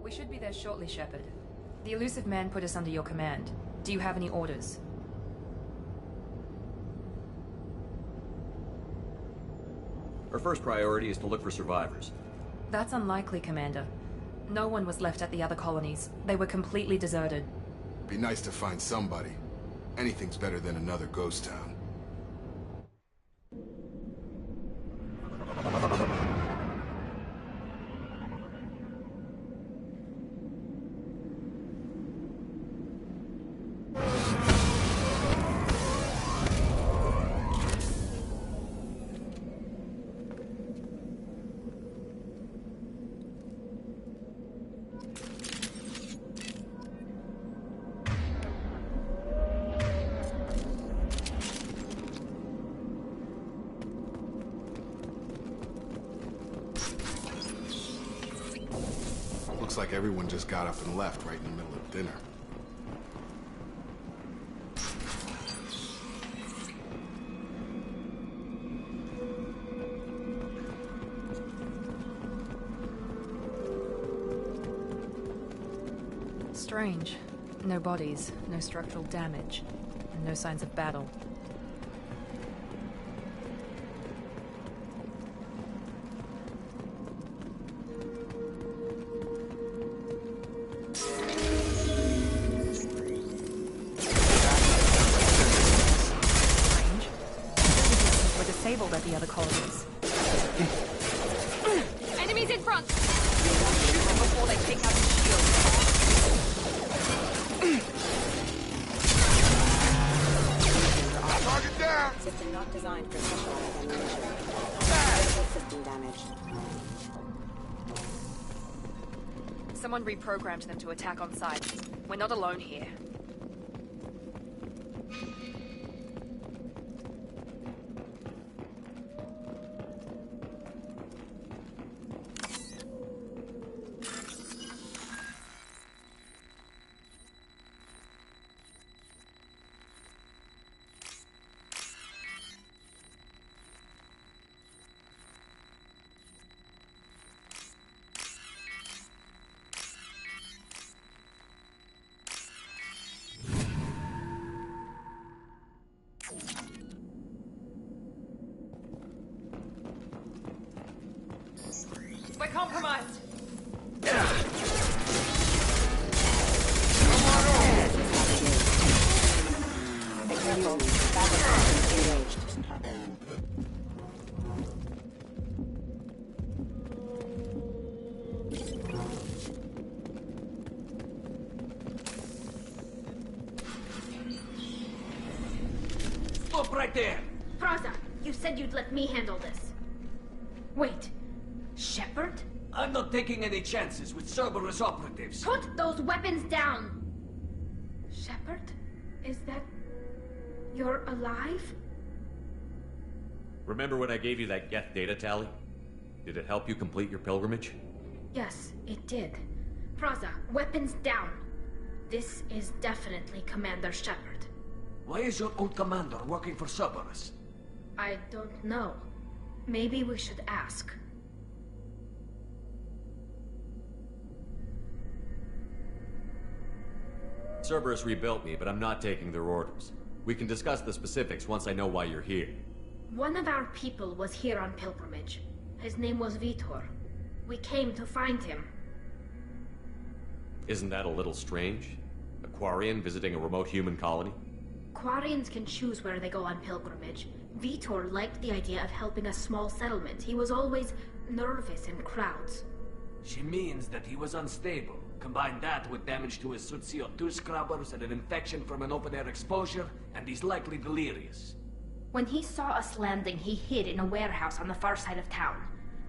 We should be there shortly, Shepard. The Illusive Man put us under your command. Do you have any orders? Our first priority is to look for survivors. That's unlikely, Commander. No one was left at the other colonies. They were completely deserted. Be nice to find somebody. Anything's better than another ghost town. Looks like everyone just got up and left right in the middle of dinner. Strange. No bodies, no structural damage, and no signs of battle. Strange. We're disabled at the other colonies. Enemies in front! Shoot them before they take out the shield. Target down! System not designed for specialized ammunition. System damaged. Someone reprogrammed them to attack on sight. We're not alone here. We're compromised! Be careful. Battle engaged. Stop right there! Praza, you said you'd let me handle this. Wait, Shepard? I'm not taking any chances with Cerberus operatives. Put those weapons down! Shepard? Is that... you're alive? Remember when I gave you that Geth data tally? Did it help you complete your pilgrimage? Yes, it did. Praza, weapons down. This is definitely Commander Shepard. Why is your old commander working for Cerberus? I don't know. Maybe we should ask. Cerberus rebuilt me, but I'm not taking their orders. We can discuss the specifics once I know why you're here. One of our people was here on pilgrimage. His name was Vitor. We came to find him. Isn't that a little strange? A Quarian visiting a remote human colony? Quarians can choose where they go on pilgrimage. Vitor liked the idea of helping a small settlement. He was always nervous in crowds. She means that he was unstable. Combine that with damage to his suit CO2 scrubbers and an infection from an open-air exposure, and he's likely delirious. When he saw us landing, he hid in a warehouse on the far side of town.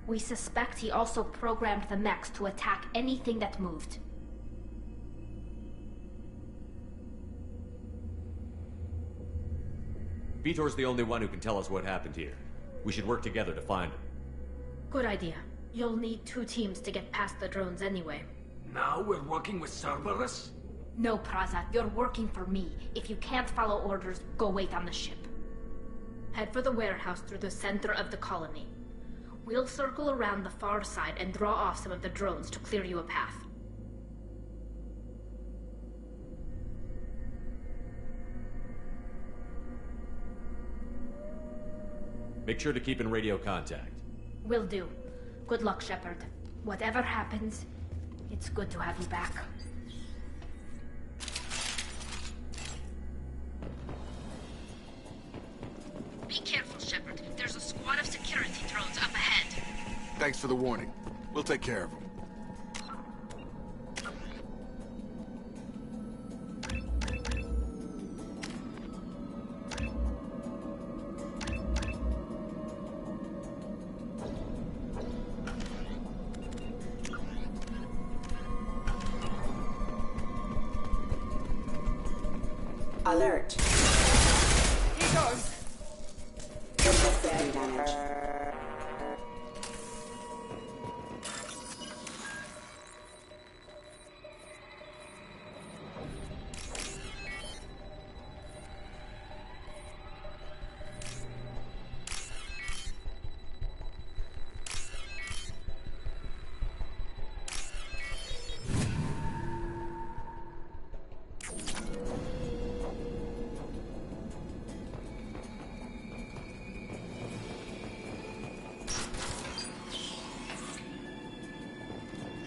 We suspect he also programmed the mechs to attack anything that moved. Vitor's the only one who can tell us what happened here. We should work together to find him. Good idea. You'll need 2 teams to get past the drones anyway. Now we're working with Cerberus? No, Praza, you're working for me. If you can't follow orders, go wait on the ship. Head for the warehouse through the center of the colony. We'll circle around the far side and draw off some of the drones to clear you a path. Make sure to keep in radio contact. Will do. Good luck, Shepard. Whatever happens, it's good to have you back. Be careful, Shepard. There's a squad of security drones up ahead. Thanks for the warning. We'll take care of them. Alert. Here goes! System damage.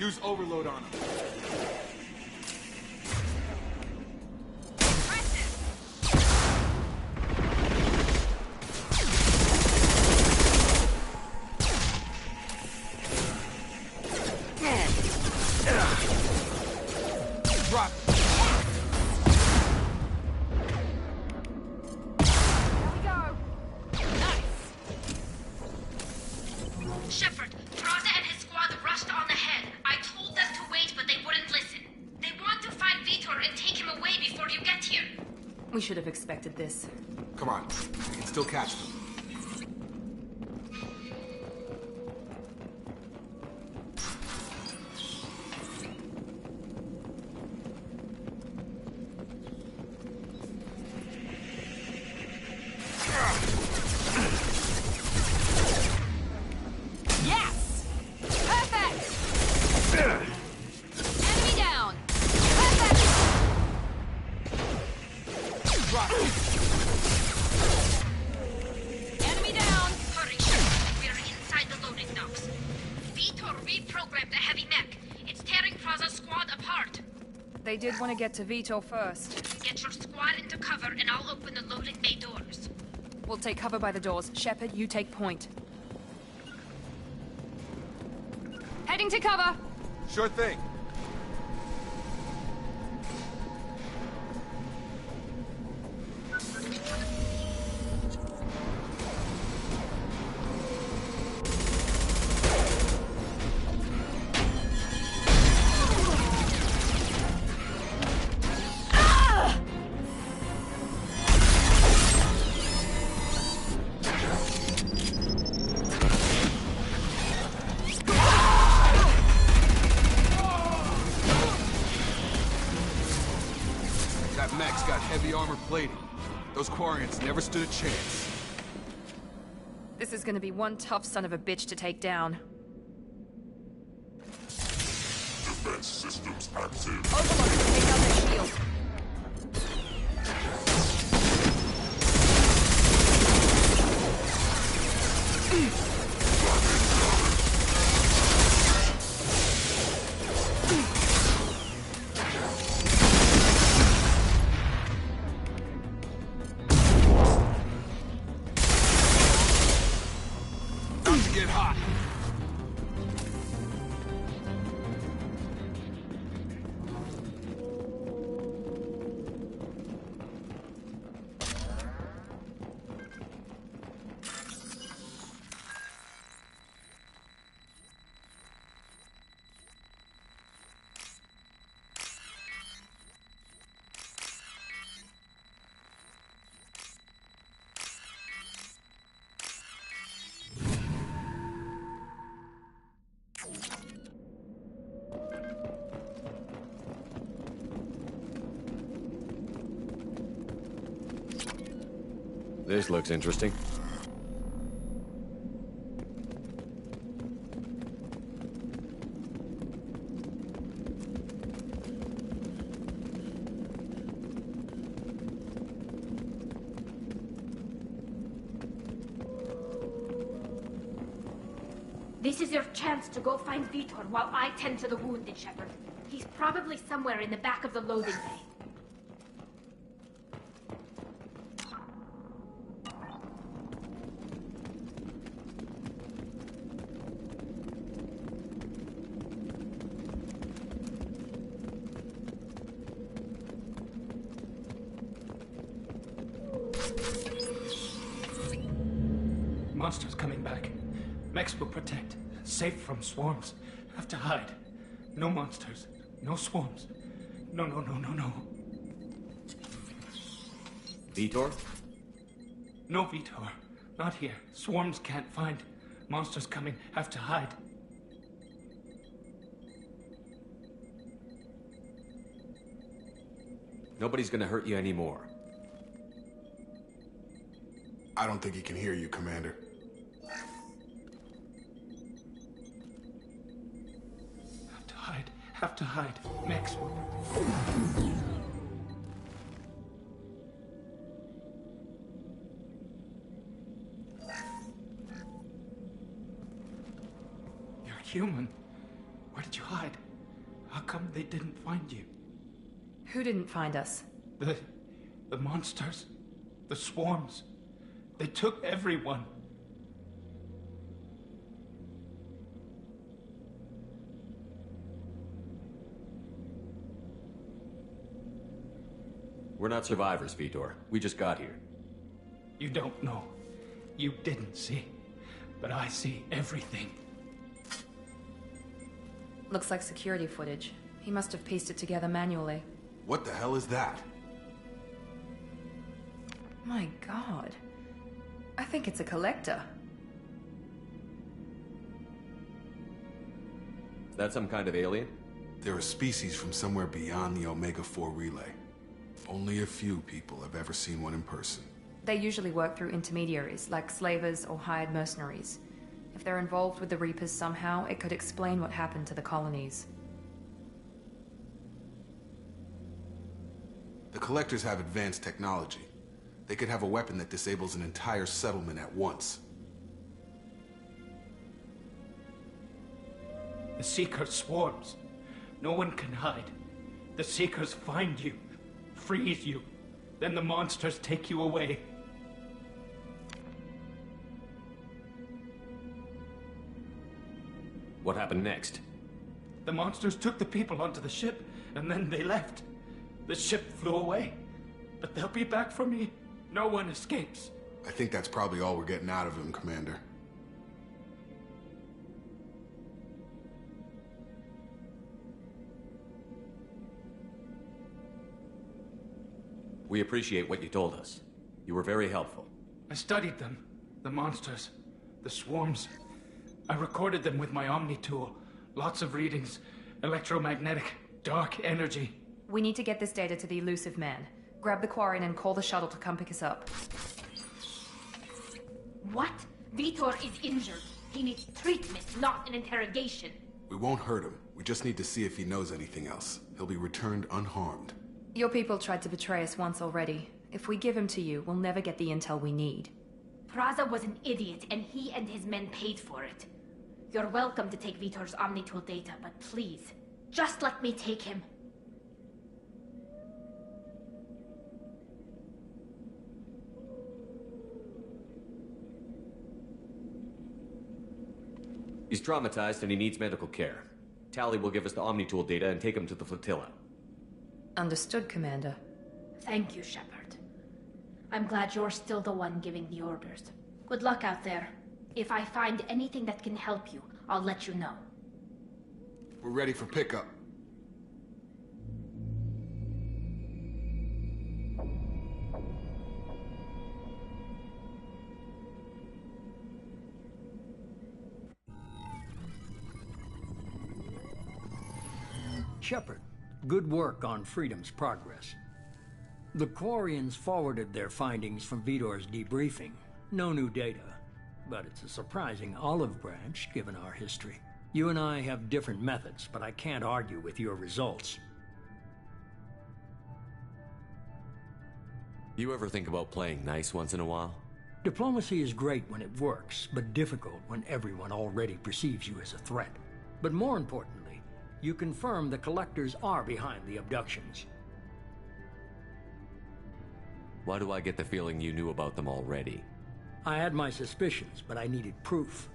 Use overload on him. Drop. Shepard, Praza and his squad rushed on ahead. I told them to wait, but they wouldn't listen. They want to find Vitor and take him away before you get here. We should have expected this. Come on. We can still catch them. Yes! Perfect! Enemy down! Perfect! Drop. Enemy down! Hurry, Shepard. We're inside the loading docks. Vitor reprogrammed the heavy mech. It's tearing Praza's squad apart. They did want to get to Vito first. Get your squad into cover and I'll open the loading bay doors. We'll take cover by the doors. Shepard, you take point. Heading to cover! Sure thing. That mech's got heavy armor plating. Those Quarians never stood a chance. This is gonna be one tough son of a bitch to take down. Defense systems active. Overload, take out their shield. About to get hot. This looks interesting. This is your chance to go find Vitor while I tend to the wounded, Shepard. He's probably somewhere in the back of the loading bay. Monsters coming back. Mechs will protect. Safe from swarms. Have to hide. No monsters. No swarms. No. Vitor? No Vitor. Not here. Swarms can't find. Monsters coming. Have to hide. Nobody's gonna hurt you anymore. I don't think he can hear you, Commander. Have to hide. Mechs will... You're human. Where did you hide. How come they didn't find you? Who didn't find us? The monsters. The swarms. They took everyone. We're not survivors, Vitor. We just got here. You don't know. You didn't see. But I see everything. Looks like security footage. He must have pieced it together manually. What the hell is that? My god. I think it's a collector. Is that some kind of alien? They're a species from somewhere beyond the Omega-4 relay. Only a few people have ever seen one in person. They usually work through intermediaries, like slavers or hired mercenaries. If they're involved with the Reapers somehow, it could explain what happened to the colonies. The Collectors have advanced technology. They could have a weapon that disables an entire settlement at once. The Seeker swarms. No one can hide. The Seekers find you, freeze you. Then the monsters take you away. What happened next? The monsters took the people onto the ship, and then they left. The ship flew away. But they'll be back for me. No one escapes. I think that's probably all we're getting out of him, Commander. We appreciate what you told us. You were very helpful. I studied them. The monsters. The swarms. I recorded them with my Omni tool. Lots of readings. Electromagnetic. Dark energy. We need to get this data to the Elusive Man. Grab the Quarian and call the shuttle to come pick us up. What? Vitor is injured. He needs treatment, not an interrogation. We won't hurt him. We just need to see if he knows anything else. He'll be returned unharmed. Your people tried to betray us once already. If we give him to you, we'll never get the intel we need. Praza was an idiot, and he and his men paid for it. You're welcome to take Vitor's Omnitool data, but please, just let me take him. He's traumatized and he needs medical care. Tali will give us the Omnitool data and take him to the flotilla. Understood, Commander. Thank you, Shepard. I'm glad you're still the one giving the orders. Good luck out there. If I find anything that can help you, I'll let you know. We're ready for pickup. Shepard, good work on Freedom's progress. The Quarians forwarded their findings from Vitor's debriefing. No new data, but it's a surprising olive branch given our history. You and I have different methods, but I can't argue with your results. You ever think about playing nice once in a while? Diplomacy is great when it works, but difficult when everyone already perceives you as a threat. But more importantly, you confirm the Collectors are behind the abductions. Why do I get the feeling you knew about them already? I had my suspicions, but I needed proof.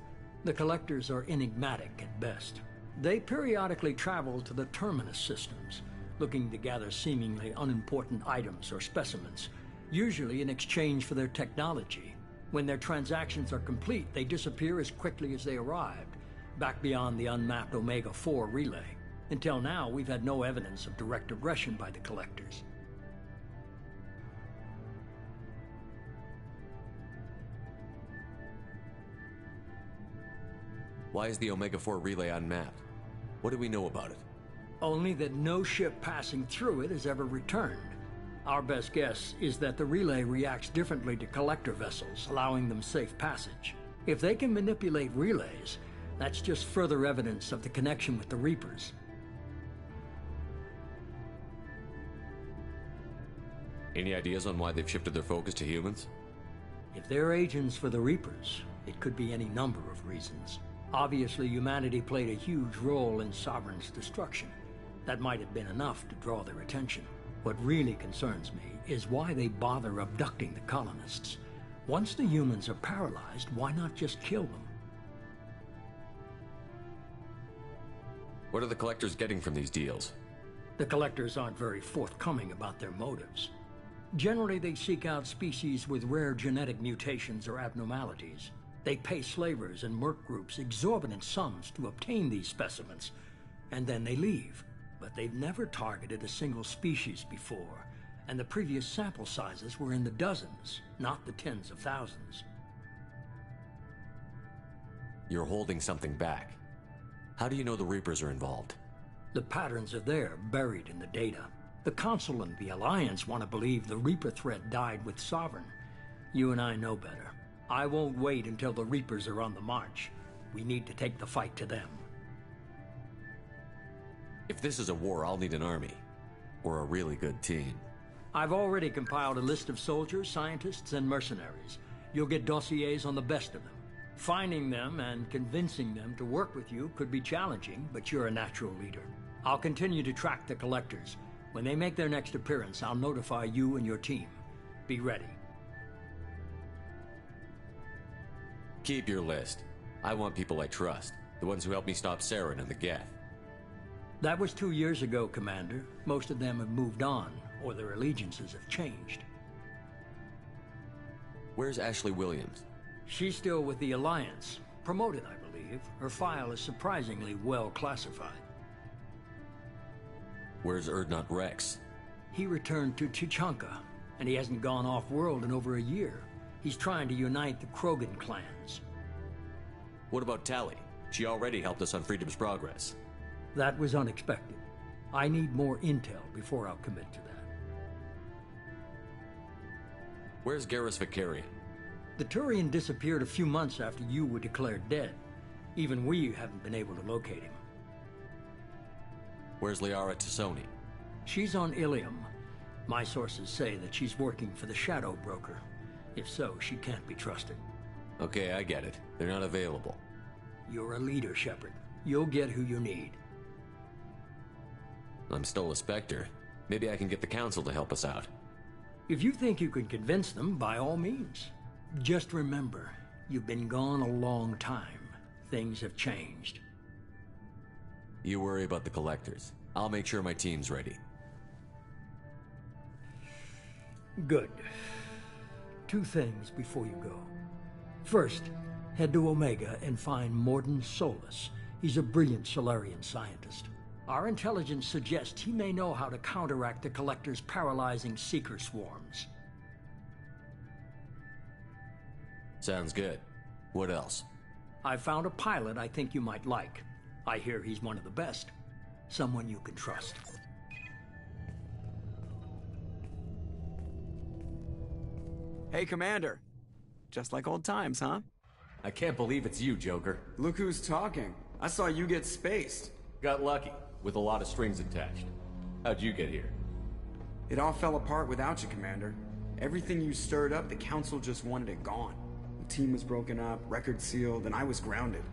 The Collectors are enigmatic at best. They periodically travel to the Terminus systems, looking to gather seemingly unimportant items or specimens, usually in exchange for their technology. When their transactions are complete, they disappear as quickly as they arrived, back beyond the unmapped Omega-4 relay. Until now, we've had no evidence of direct aggression by the Collectors. Why is the Omega-4 relay unmapped? What do we know about it? Only that no ship passing through it has ever returned. Our best guess is that the relay reacts differently to Collector vessels, allowing them safe passage. If they can manipulate relays, that's just further evidence of the connection with the Reapers. Any ideas on why they've shifted their focus to humans? If they're agents for the Reapers, it could be any number of reasons. Obviously, humanity played a huge role in Sovereign's destruction. That might have been enough to draw their attention. What really concerns me is why they bother abducting the colonists. Once the humans are paralyzed, why not just kill them? What are the Collectors getting from these deals? The Collectors aren't very forthcoming about their motives. Generally, they seek out species with rare genetic mutations or abnormalities. They pay slavers and merc groups exorbitant sums to obtain these specimens, and then they leave. But they've never targeted a single species before, and the previous sample sizes were in the dozens, not the tens of thousands. You're holding something back. How do you know the Reapers are involved? The patterns are there, buried in the data. The Council and the Alliance want to believe the Reaper threat died with Sovereign. You and I know better. I won't wait until the Reapers are on the march. We need to take the fight to them. If this is a war, I'll need an army. Or a really good team. I've already compiled a list of soldiers, scientists, and mercenaries. You'll get dossiers on the best of them. Finding them and convincing them to work with you could be challenging, but you're a natural leader. I'll continue to track the Collectors. When they make their next appearance, I'll notify you and your team. Be ready. Keep your list. I want people I trust. The ones who helped me stop Saren and the Geth. That was 2 years ago, Commander. Most of them have moved on, or their allegiances have changed. Where's Ashley Williams? She's still with the Alliance. Promoted, I believe. Her file is surprisingly well classified. Where's Urdnot Rex? He returned to Tuchanka, and he hasn't gone off-world in over a year. He's trying to unite the Krogan clans. What about Tali? She already helped us on Freedom's Progress. That was unexpected. I need more intel before I'll commit to that. Where's Garrus Vakarian? The Turian disappeared a few months after you were declared dead. Even we haven't been able to locate him. Where's Liara Tassoni? She's on Ilium. My sources say that she's working for the Shadow Broker. If so, she can't be trusted. Okay, I get it. They're not available. You're a leader, Shepard. You'll get who you need. I'm still a Spectre. Maybe I can get the Council to help us out. If you think you can convince them, by all means. Just remember, you've been gone a long time. Things have changed. You worry about the Collectors. I'll make sure my team's ready. Good. 2 things before you go. First, head to Omega and find Mordin Solus. He's a brilliant Solarian scientist. Our intelligence suggests he may know how to counteract the Collector's paralyzing Seeker swarms. Sounds good. What else? I found a pilot I think you might like. I hear he's one of the best. Someone you can trust. Hey, Commander. Just like old times, huh? I can't believe it's you, Joker. Look who's talking. I saw you get spaced. Got lucky, with a lot of strings attached. How'd you get here? It all fell apart without you, Commander. Everything you stirred up, the Council just wanted it gone. The team was broken up, record sealed, and I was grounded.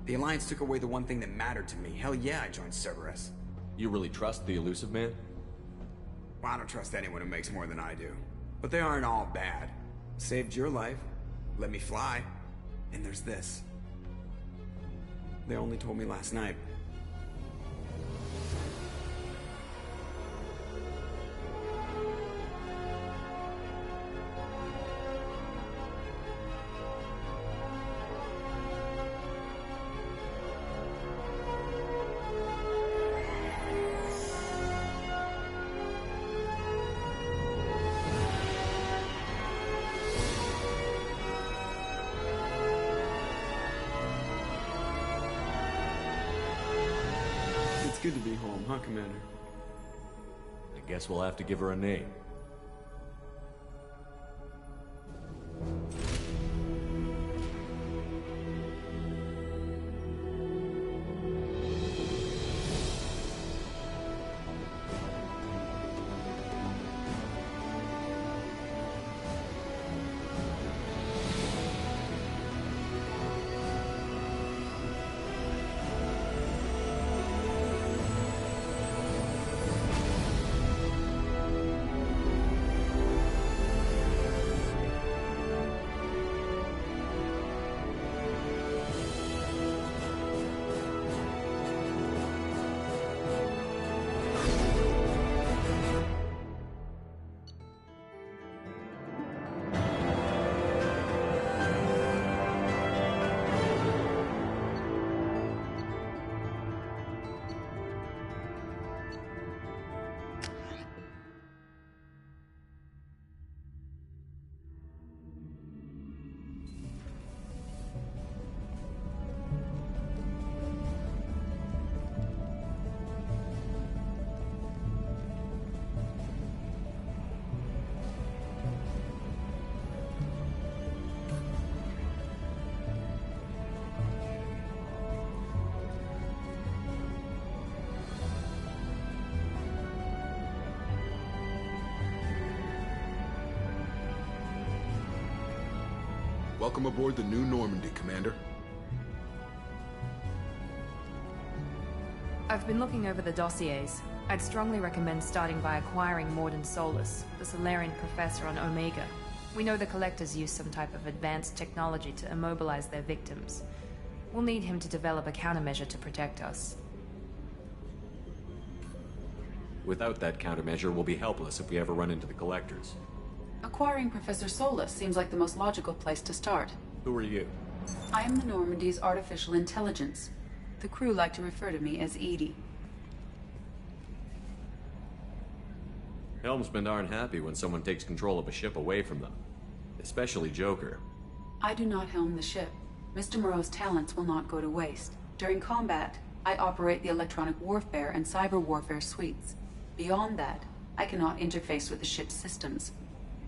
The Alliance took away the one thing that mattered to me. Hell yeah, I joined Cerberus. You really trust the Illusive Man? Well, I don't trust anyone who makes more than I do. But they aren't all bad. Saved your life, let me fly, and there's this. They only told me last night. Good to be home, huh, Commander? I guess we'll have to give her a name. Welcome aboard the new Normandy, Commander. I've been looking over the dossiers. I'd strongly recommend starting by acquiring Mordin Solus, the Solarian professor on Omega. We know the Collectors use some type of advanced technology to immobilize their victims. We'll need him to develop a countermeasure to protect us. Without that countermeasure, we'll be helpless if we ever run into the Collectors. Acquiring Professor Solus seems like the most logical place to start. Who are you? I am the Normandy's artificial intelligence. The crew like to refer to me as EDI. Helmsmen aren't happy when someone takes control of a ship away from them. Especially Joker. I do not helm the ship. Mr. Moreau's talents will not go to waste. During combat, I operate the electronic warfare and cyber warfare suites. Beyond that, I cannot interface with the ship's systems.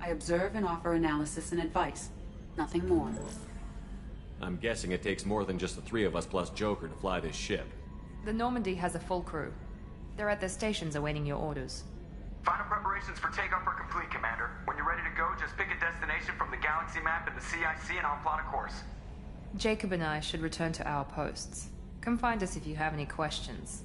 I observe and offer analysis and advice. Nothing more. I'm guessing it takes more than just the three of us plus Joker to fly this ship. The Normandy has a full crew. They're at their stations awaiting your orders. Final preparations for takeoff are complete, Commander. When you're ready to go, just pick a destination from the galaxy map in the CIC and I'll plot a course. Jacob and I should return to our posts. Come find us if you have any questions.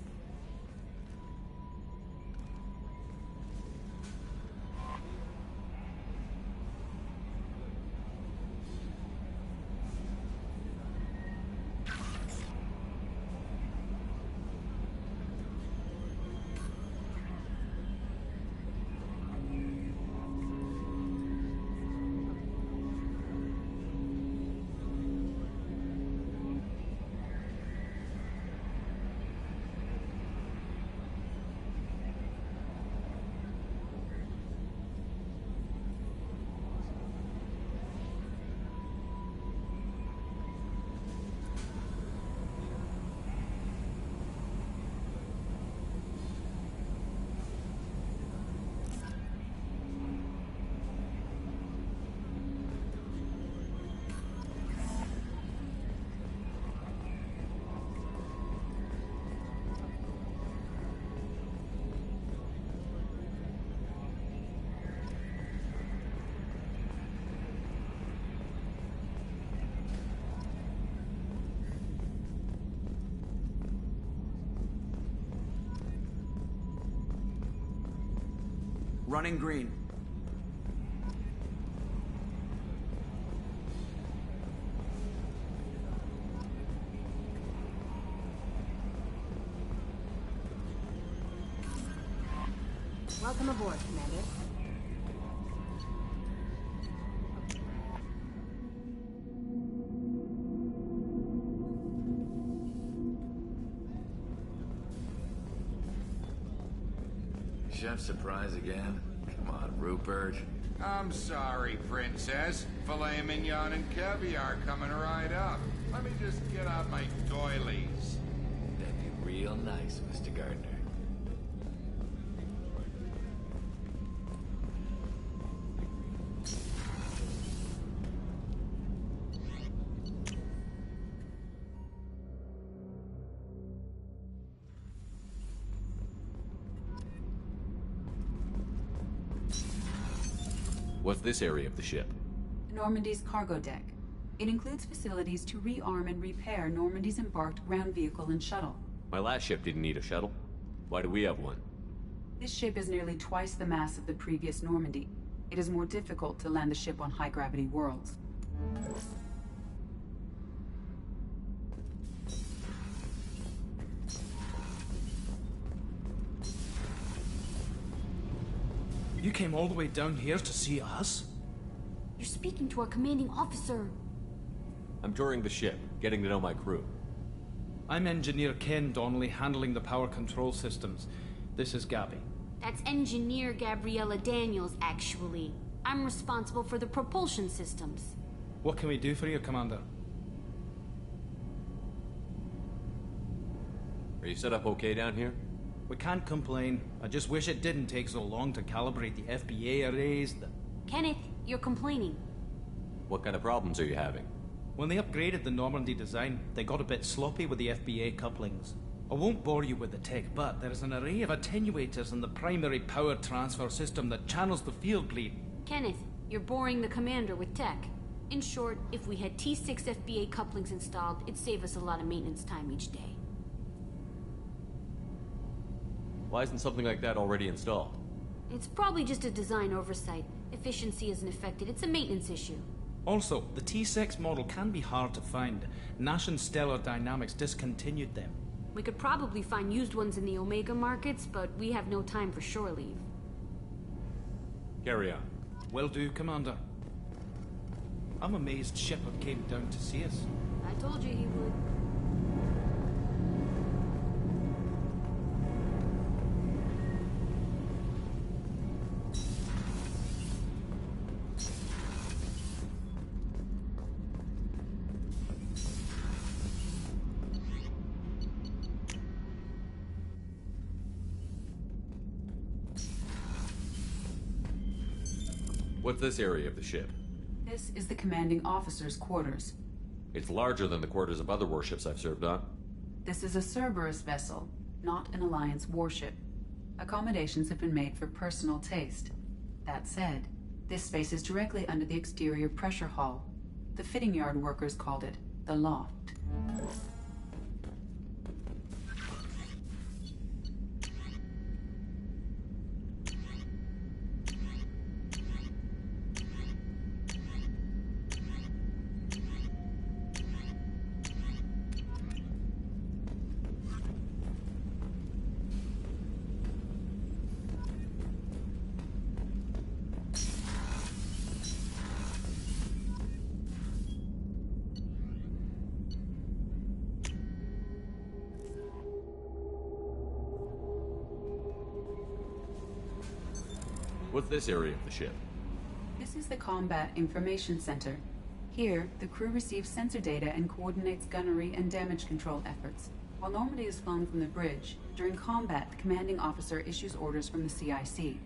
Running green. Welcome aboard, Commander. Chef surprise again? Come on, Rupert. I'm sorry, Princess. Filet mignon and caviar coming right up. Let me just get out my doilies. That'd be real nice, Mr. Gardner. What's this area of the ship? Normandy's cargo deck. It includes facilities to rearm and repair Normandy's embarked ground vehicle and shuttle. My last ship didn't need a shuttle. Why do we have one? This ship is nearly twice the mass of the previous Normandy. It is more difficult to land the ship on high-gravity worlds. You came all the way down here to see us? You're speaking to our commanding officer. I'm touring the ship, getting to know my crew. I'm Engineer Ken Donnelly, handling the power control systems. This is Gabby. That's Engineer Gabriella Daniels, actually. I'm responsible for the propulsion systems. What can we do for you, Commander? Are you set up okay down here? We can't complain. I just wish it didn't take so long to calibrate the FBA arrays. Kenneth, you're complaining. What kind of problems are you having? When they upgraded the Normandy design, they got a bit sloppy with the FBA couplings. I won't bore you with the tech, but there is an array of attenuators in the primary power transfer system that channels the field bleed. Kenneth, you're boring the commander with tech. In short, if we had T6 FBA couplings installed, it'd save us a lot of maintenance time each day. Why isn't something like that already installed? It's probably just a design oversight. Efficiency isn't affected, it's a maintenance issue. Also, the T6 model can be hard to find. Nash and Stellar Dynamics discontinued them. We could probably find used ones in the Omega markets, but we have no time for shore leave. Carry on. Will do, Commander. I'm amazed Shepard came down to see us. I told you he would. What's this area of the ship? This is the commanding officer's quarters. It's larger than the quarters of other warships I've served on. This is a Cerberus vessel, not an Alliance warship. Accommodations have been made for personal taste. That said, this space is directly under the exterior pressure hull. The fitting yard workers called it the loft. What's this area of the ship? This is the Combat Information Center. Here, the crew receives sensor data and coordinates gunnery and damage control efforts. While Normandy is flown from the bridge, during combat, the commanding officer issues orders from the CIC.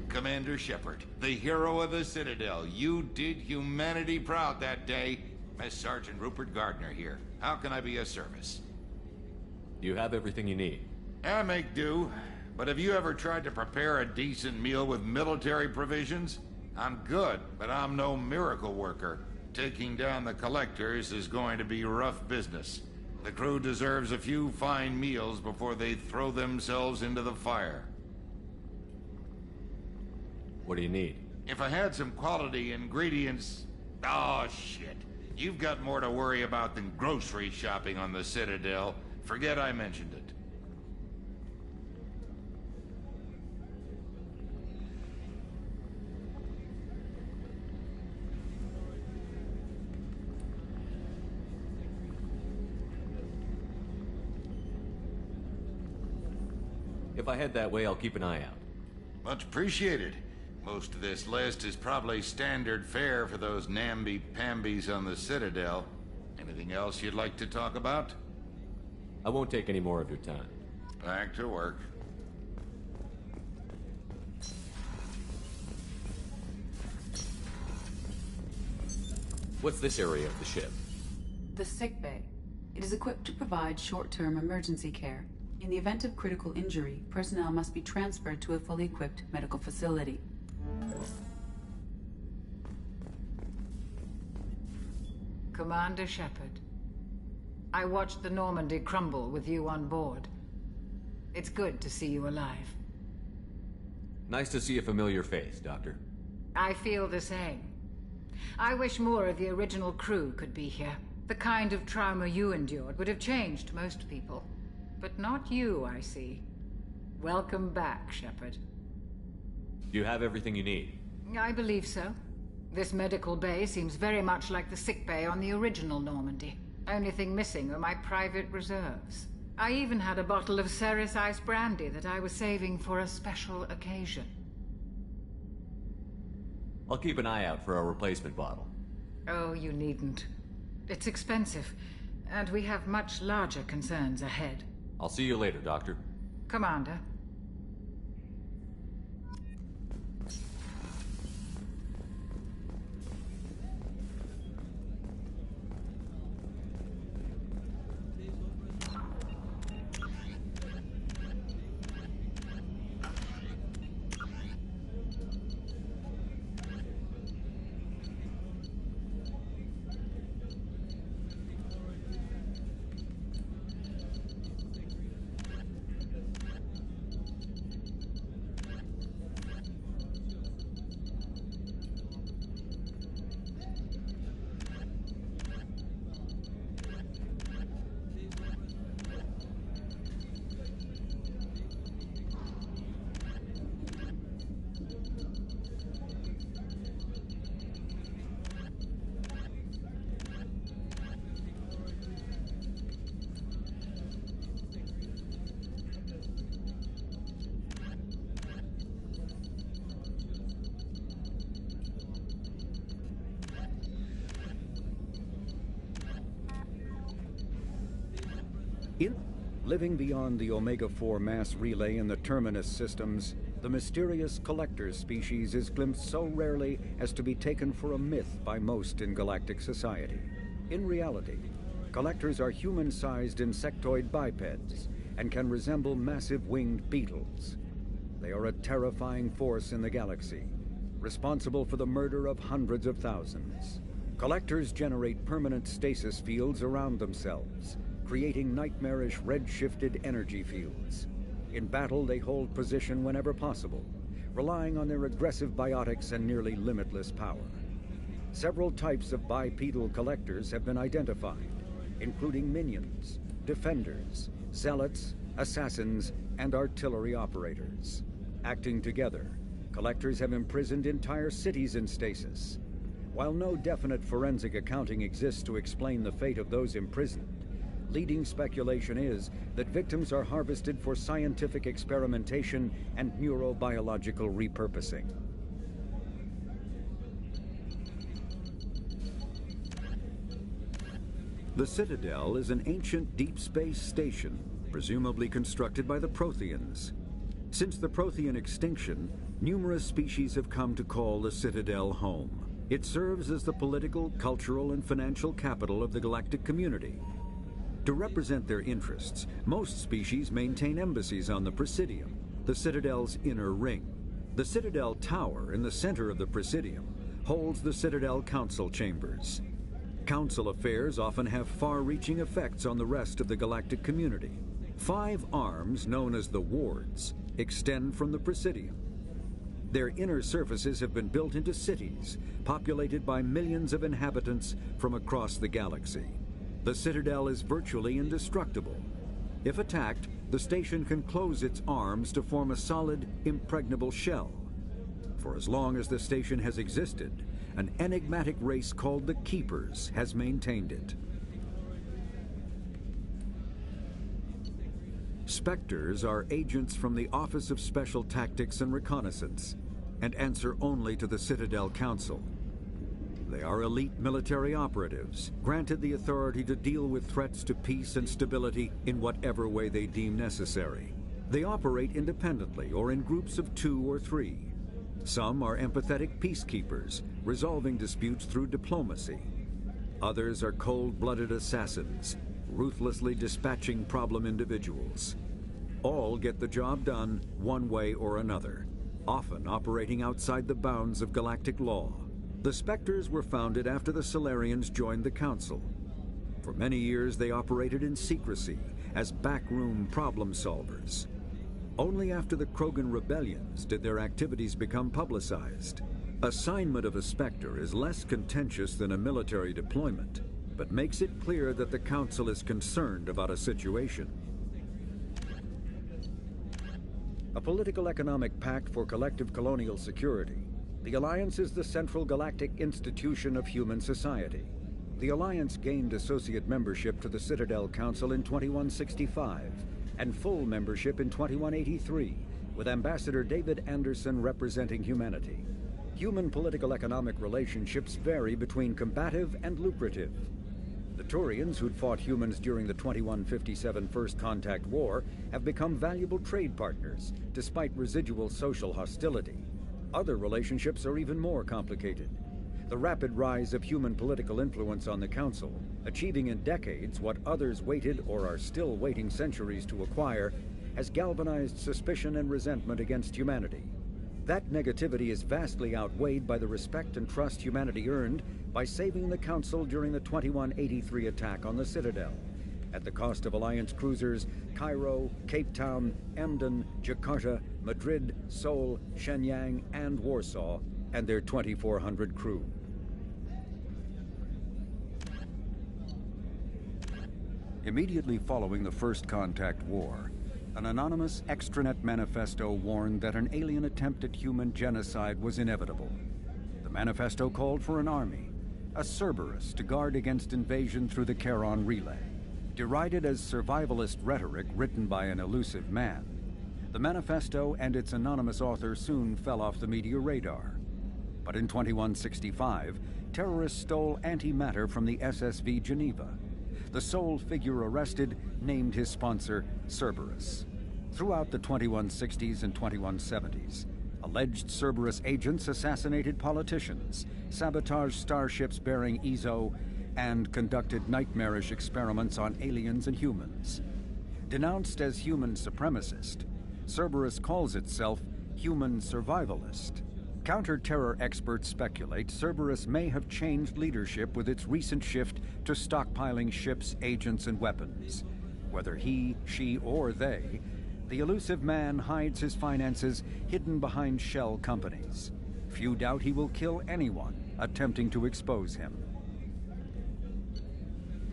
Commander Shepard, the hero of the Citadel. You did humanity proud that day. Master Sergeant Rupert Gardner here. How can I be of service? Do you have everything you need? I make do. But have you ever tried to prepare a decent meal with military provisions? I'm good, but I'm no miracle worker. Taking down the Collectors is going to be rough business. The crew deserves a few fine meals before they throw themselves into the fire. What do you need? If I had some quality ingredients... Oh, shit. You've got more to worry about than grocery shopping on the Citadel. Forget I mentioned it. If I head that way, I'll keep an eye out. Much appreciated. Most of this list is probably standard fare for those namby-pambies on the Citadel. Anything else you'd like to talk about? I won't take any more of your time. Back to work. What's this area of the ship? The sick bay. It is equipped to provide short-term emergency care. In the event of critical injury, personnel must be transferred to a fully equipped medical facility. Commander Shepard, I watched the Normandy crumble with you on board. It's good to see you alive. Nice to see a familiar face, Doctor. I feel the same. I wish more of the original crew could be here. The kind of trauma you endured would have changed most people. But not you, I see. Welcome back, Shepard. Do you have everything you need? I believe so. This medical bay seems very much like the sick bay on the original Normandy. Only thing missing are my private reserves. I even had a bottle of Ceres Ice brandy that I was saving for a special occasion. I'll keep an eye out for a replacement bottle. Oh, you needn't. It's expensive, and we have much larger concerns ahead. I'll see you later, Doctor. Commander. Living beyond the Omega-4 mass relay in the Terminus systems, the mysterious Collector species is glimpsed so rarely as to be taken for a myth by most in galactic society. In reality, Collectors are human-sized insectoid bipeds and can resemble massive winged beetles. They are a terrifying force in the galaxy, responsible for the murder of hundreds of thousands. Collectors generate permanent stasis fields around themselves, creating nightmarish red-shifted energy fields. In battle, they hold position whenever possible, relying on their aggressive biotics and nearly limitless power. Several types of bipedal collectors have been identified, including minions, defenders, zealots, assassins, and artillery operators. Acting together, collectors have imprisoned entire cities in stasis. While no definite forensic accounting exists to explain the fate of those imprisoned, leading speculation is that victims are harvested for scientific experimentation and neurobiological repurposing. The Citadel is an ancient deep space station, presumably constructed by the Protheans. Since the Prothean extinction, numerous species have come to call the Citadel home. It serves as the political, cultural, and financial capital of the galactic community. To represent their interests, most species maintain embassies on the Presidium, the Citadel's inner ring. The Citadel Tower in the center of the Presidium holds the Citadel Council Chambers. Council affairs often have far-reaching effects on the rest of the galactic community. 5 arms, known as the Wards, extend from the Presidium. Their inner surfaces have been built into cities, populated by millions of inhabitants from across the galaxy. The Citadel is virtually indestructible. If attacked, the station can close its arms to form a solid, impregnable shell. For as long as the station has existed, an enigmatic race called the Keepers has maintained it. Spectres are agents from the Office of Special Tactics and Reconnaissance, and answer only to the Citadel Council. They are elite military operatives, granted the authority to deal with threats to peace and stability in whatever way they deem necessary. They operate independently or in groups of 2 or 3. Some are empathetic peacekeepers, resolving disputes through diplomacy. Others are cold-blooded assassins, ruthlessly dispatching problem individuals. All get the job done one way or another, often operating outside the bounds of galactic law. The Spectres were founded after the Solarians joined the Council. For many years, they operated in secrecy as backroom problem solvers. Only after the Krogan rebellions did their activities become publicized. Assignment of a Spectre is less contentious than a military deployment, but makes it clear that the Council is concerned about a situation. A political economic pact for collective colonial security, the Alliance is the central galactic institution of human society. The Alliance gained associate membership to the Citadel Council in 2165, and full membership in 2183, with Ambassador David Anderson representing humanity. Human political economic relationships vary between combative and lucrative. The Turians, who'd fought humans during the 2157 First Contact War, have become valuable trade partners, despite residual social hostility. Other relationships are even more complicated. The rapid rise of human political influence on the Council, achieving in decades what others waited or are still waiting centuries to acquire, has galvanized suspicion and resentment against humanity. That negativity is vastly outweighed by the respect and trust humanity earned by saving the Council during the 2183 attack on the Citadel, at the cost of Alliance cruisers Cairo, Cape Town, Emden, Jakarta, Madrid, Seoul, Shenyang, and Warsaw, and their 2,400 crew. Immediately following the First Contact War, an anonymous extranet manifesto warned that an alien attempt at human genocide was inevitable. The manifesto called for an army, a Cerberus, to guard against invasion through the Charon Relay. Derided as survivalist rhetoric written by an elusive man, the manifesto and its anonymous author soon fell off the media radar. But in 2165, terrorists stole antimatter from the SSV Geneva. The sole figure arrested named his sponsor Cerberus. Throughout the 2160s and 2170s, alleged Cerberus agents assassinated politicians, sabotaged starships bearing Ezo, and conducted nightmarish experiments on aliens and humans. Denounced as human supremacist, Cerberus calls itself human survivalist. Counter-terror experts speculate Cerberus may have changed leadership with its recent shift to stockpiling ships, agents, and weapons. Whether he, she, or they, the elusive man hides his finances hidden behind shell companies. Few doubt he will kill anyone attempting to expose him.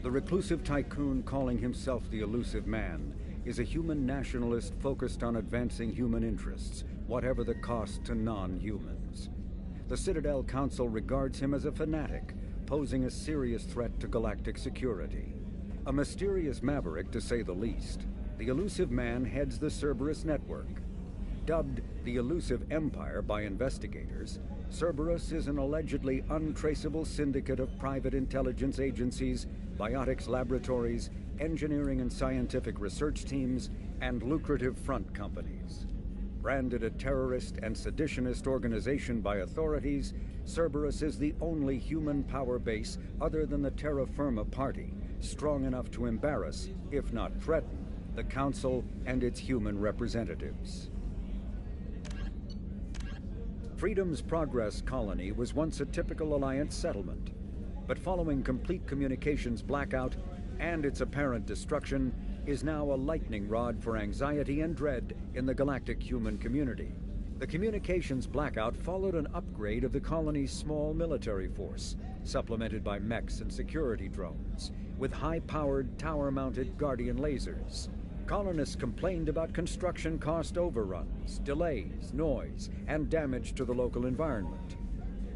The reclusive tycoon calling himself the elusive man is a human nationalist focused on advancing human interests, whatever the cost to non-humans. The Citadel Council regards him as a fanatic, posing a serious threat to galactic security. A mysterious maverick, to say the least, the elusive man heads the Cerberus network. Dubbed the Elusive Empire by investigators, Cerberus is an allegedly untraceable syndicate of private intelligence agencies, biotics laboratories, engineering and scientific research teams, and lucrative front companies. Branded a terrorist and seditionist organization by authorities, Cerberus is the only human power base other than the Terra Firma Party, strong enough to embarrass, if not threaten, the Council and its human representatives. Freedom's Progress colony was once a typical Alliance settlement, but following complete communications blackout and its apparent destruction, is now a lightning rod for anxiety and dread in the galactic human community. The communications blackout followed an upgrade of the colony's small military force, supplemented by mechs and security drones, with high-powered, tower-mounted Guardian lasers. Colonists complained about construction cost overruns, delays, noise, and damage to the local environment.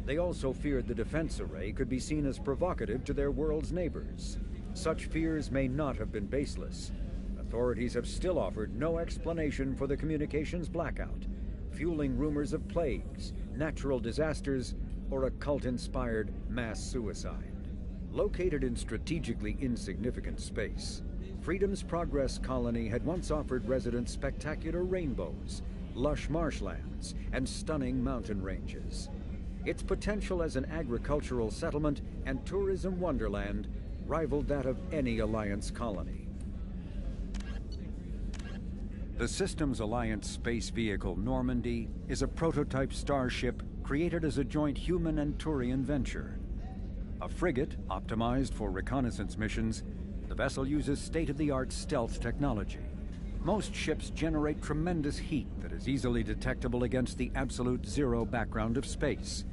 They also feared the defense array could be seen as provocative to their world's neighbors. Such fears may not have been baseless. Authorities have still offered no explanation for the communications blackout, fueling rumors of plagues, natural disasters, or a cult-inspired mass suicide. Located in strategically insignificant space, Freedom's Progress colony had once offered residents spectacular rainbows, lush marshlands, and stunning mountain ranges. Its potential as an agricultural settlement and tourism wonderland rivaled that of any Alliance colony. The Systems Alliance space vehicle Normandy is a prototype starship created as a joint human and Turian venture. A frigate optimized for reconnaissance missions, the vessel uses state-of-the-art stealth technology. Most ships generate tremendous heat that is easily detectable against the absolute zero background of space.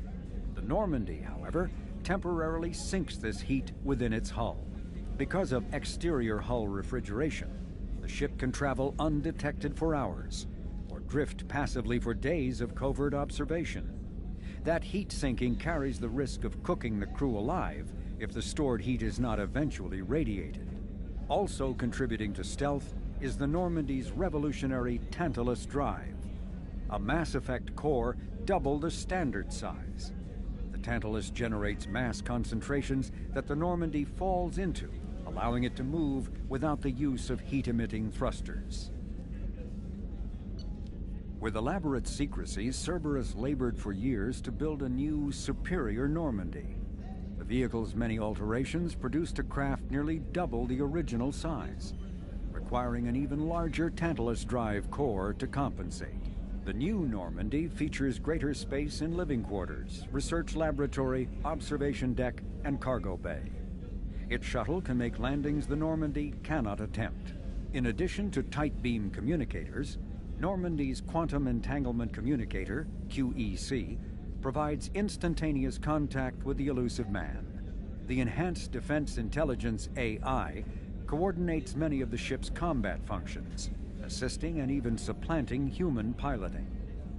The Normandy, however, temporarily sinks this heat within its hull. Because of exterior hull refrigeration, the ship can travel undetected for hours, or drift passively for days of covert observation. That heat sinking carries the risk of cooking the crew alive if the stored heat is not eventually radiated. Also contributing to stealth is the Normandy's revolutionary Tantalus drive, a Mass Effect core double the standard size. The Tantalus generates mass concentrations that the Normandy falls into, allowing it to move without the use of heat-emitting thrusters. With elaborate secrecy, Cerberus labored for years to build a new, superior Normandy. The vehicle's many alterations produced a craft nearly double the original size, requiring an even larger Tantalus drive core to compensate. The new Normandy features greater space in living quarters, research laboratory, observation deck, and cargo bay. Its shuttle can make landings the Normandy cannot attempt. In addition to tight beam communicators, Normandy's Quantum Entanglement Communicator, QEC, provides instantaneous contact with the elusive man. The Enhanced Defense Intelligence AI coordinates many of the ship's combat functions, assisting and even supplanting human piloting.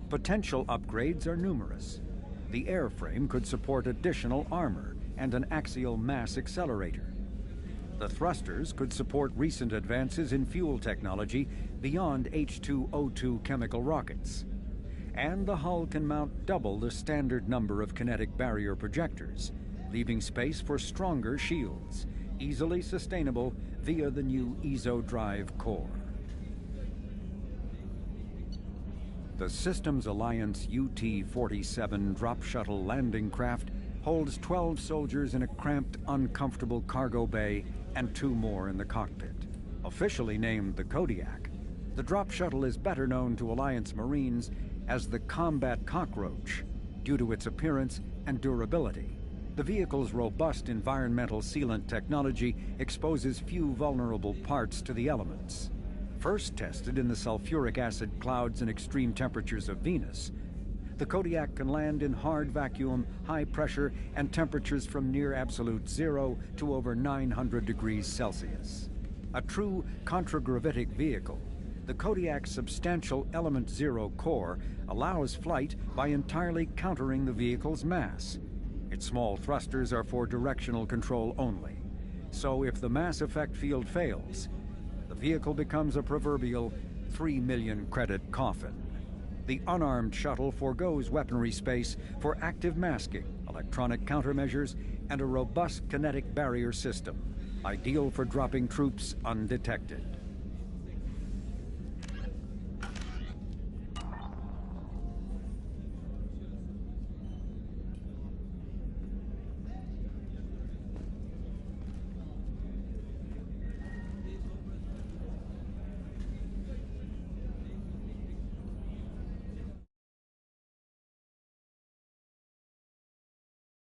Potential upgrades are numerous. The airframe could support additional armor and an axial mass accelerator. The thrusters could support recent advances in fuel technology beyond H2O2 chemical rockets. And the hull can mount double the standard number of kinetic barrier projectors, leaving space for stronger shields, easily sustainable via the new EZO drive core. The Systems Alliance UT-47 drop shuttle landing craft holds 12 soldiers in a cramped, uncomfortable cargo bay and 2 more in the cockpit. Officially named the Kodiak, the drop shuttle is better known to Alliance Marines as the Combat Cockroach due to its appearance and durability. The vehicle's robust environmental sealant technology exposes few vulnerable parts to the elements. First tested in the sulfuric acid clouds and extreme temperatures of Venus, the Kodiak can land in hard vacuum, high pressure, and temperatures from near absolute zero to over 900 degrees Celsius. A true contragravitic vehicle, the Kodiak's substantial Element Zero core allows flight by entirely countering the vehicle's mass. Its small thrusters are for directional control only. So if the mass effect field fails, the vehicle becomes a proverbial 3 million credit coffin. The unarmed shuttle forgoes weaponry space for active masking, electronic countermeasures, and a robust kinetic barrier system, ideal for dropping troops undetected.